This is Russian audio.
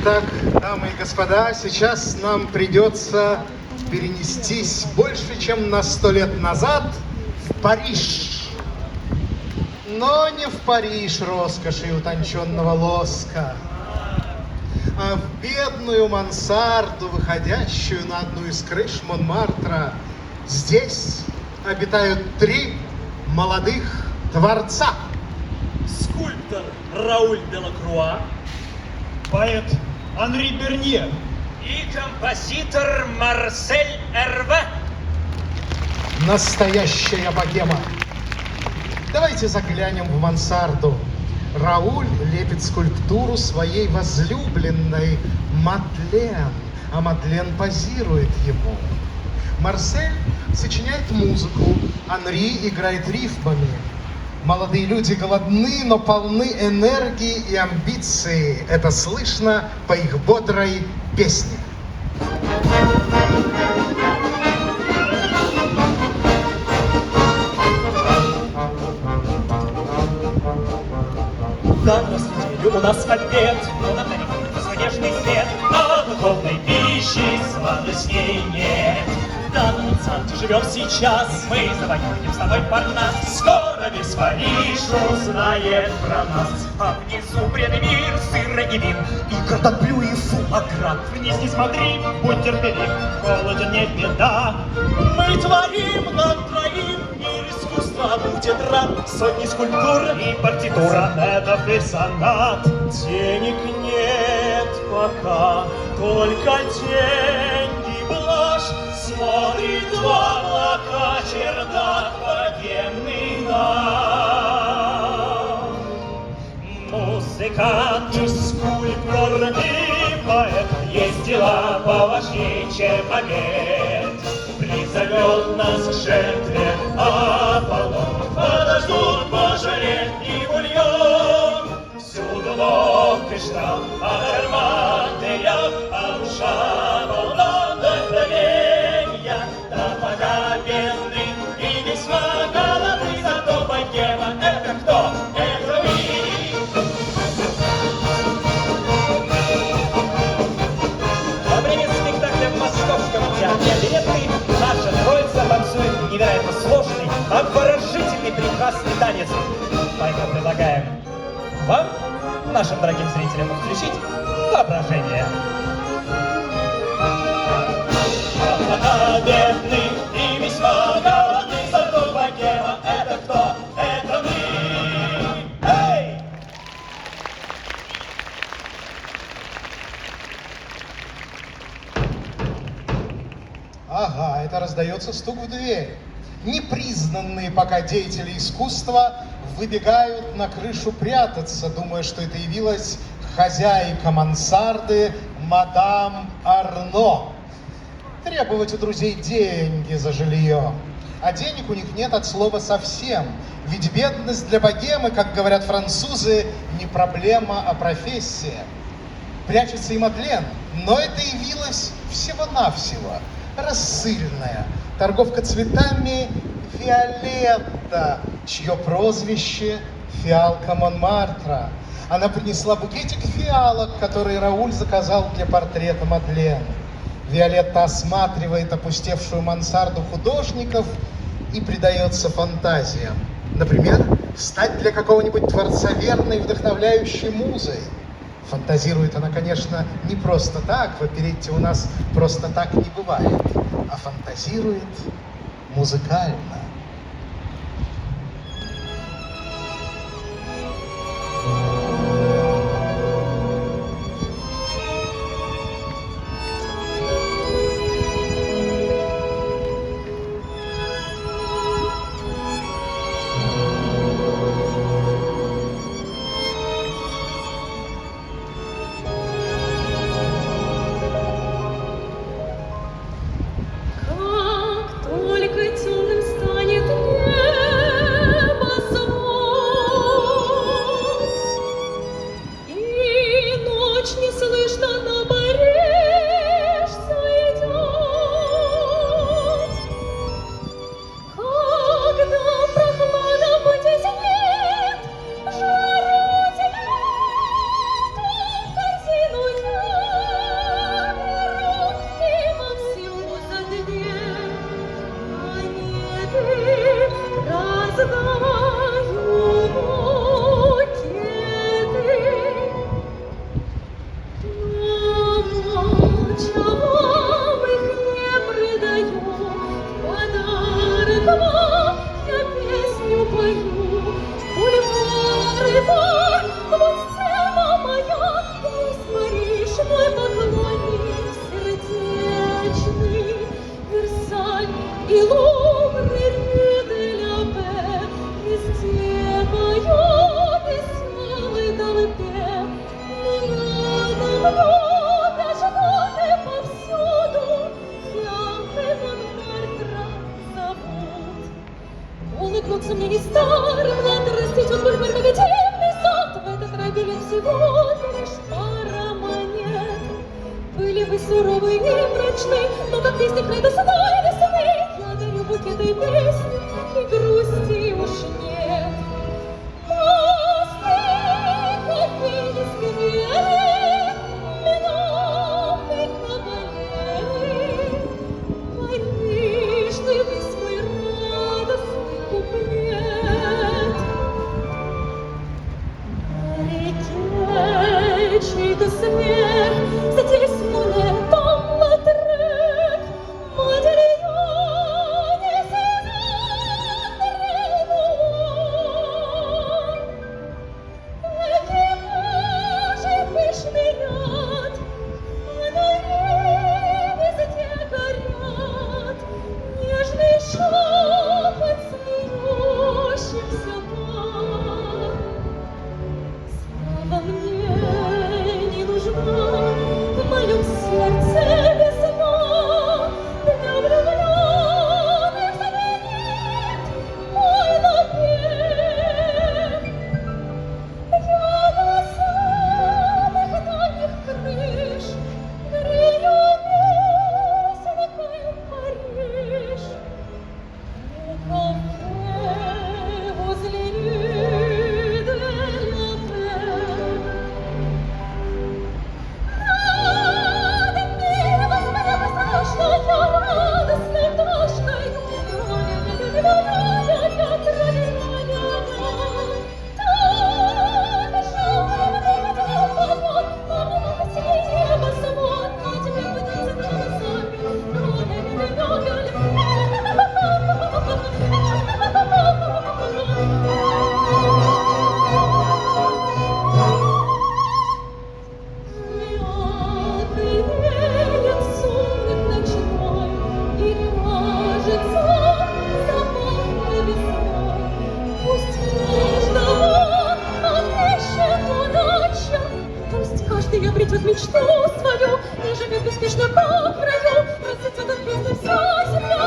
Итак, дамы и господа, сейчас нам придется перенестись больше, чем на 100 лет назад в Париж. Но не в Париж роскоши и утонченного лоска, а в бедную мансарду, выходящую на одну из крыш Монмартра. Здесь обитают 3 молодых творца. Скульптор Рауль Делакруа, поэт Анри Бернье и композитор Марсель Эрве. Настоящая богема. Давайте заглянем в мансарду. Рауль лепит скульптуру своей возлюбленной Мадлен, а Мадлен позирует ему. Марсель сочиняет музыку, Анри играет рифмами. Молодые люди голодны, но полны энергии и амбиции. Это слышно по их бодрой песне. давно с неделю у нас обед, но на тарелке снежный свет, а духовной пищи званы с ней нет. Да, на Мансарде живем сейчас, мы завоюем с тобой Парнас. Скоро весь Париж узнает про нас. А внизу бренный мир, сыра и вин, и картоплю, и фуаград. Вниз не смотри, будь терпелив, холоден не беда. Мы творим над троим, мир искусства будет рад. Сотни скульптур и партитура, это и сонат. Денег нет пока, только деньги блажь. Смотрит в облака чердак богемный наш. Музыкант, скульптор и поэт, есть дела поважнее, чем обед. Призовет нас к жертве Аполлон, подождут пожалеть и бульон. Всюду ловкий штамп, ароматия, а душа полна вдохновения. Да богатенный и весьма голодный, зато богема — это кто? Это мы! Во время спектакля в Московском театре «Билеты» наша троица танцует невероятно сложный, обворожительный, прекрасный танец. Поэтому предлагаем вам, нашим дорогим зрителям, включить воображение. Бедный и весьма голодный, зато богема — это кто? Это мы! Эй! Ага, это раздается стук в дверь. Непризнанные пока деятели искусства выбегают на крышу прятаться, думая, что это явилась хозяйка мансарды мадам Арно. Требовать у друзей деньги за жилье. А денег у них нет от слова совсем. Ведь бедность для богемы, как говорят французы, не проблема, а профессия. Прячется и Мадлен, но это явилась всего-навсего рассыльная торговка цветами Виолетта, чье прозвище Фиалка Монмартра. Она принесла букетик фиалок, который Рауль заказал для портрета Мадлен. Виолетта осматривает опустевшую мансарду художников и предается фантазиям. Например, стать для какого-нибудь творца верной, вдохновляющей музой. Фантазирует она, конечно, не просто так, в оперетте у нас просто так не бывает, а фантазирует музыкально. Как только темным станет свою. Бульвары, парк, вот сцена моя, весь Париж мой поклонник сердечный. Версаль и Лувр, и Рю де ля Пе, везде мое веселой толпе. Меня много ждут повсюду, Фианкой Монмартра зовут. Улыбнуться мне не старым, надо растет бульвар как темный сад. В этот рай билет всего лишь пара монет. Были вы суровы и мрачны, но как песни край до самой весны я дарю букеты песни, и грусти уж нет. Мосты, как не скрели, миновый кавалеры, Париж, ты весь мой радостный куплет. На реке чей-то смех, здесь море, там Матрек, Модельон и Сезанн Ренуар. Экипажи пышный ряд, фонари везде горят, нежный шепот смеющихся пар. Слава мне не нужна, в моем сердце весна, для влюбленных заменит мой напев. Я до самых дальних крыш грею песенкой Париж. У кафе возле Рю де ля Пе. Рады мир возмея страшная, радостной пташкой. Так жалко мне полет, а синее небо свод, а теперь птицы Веет сумрак ночной, и кажется запахло весной. Пусть каждого отыщет удача, пусть каждый обретет мечту свою и живет беспечно, как в раю. Расцветет от песни вся земля,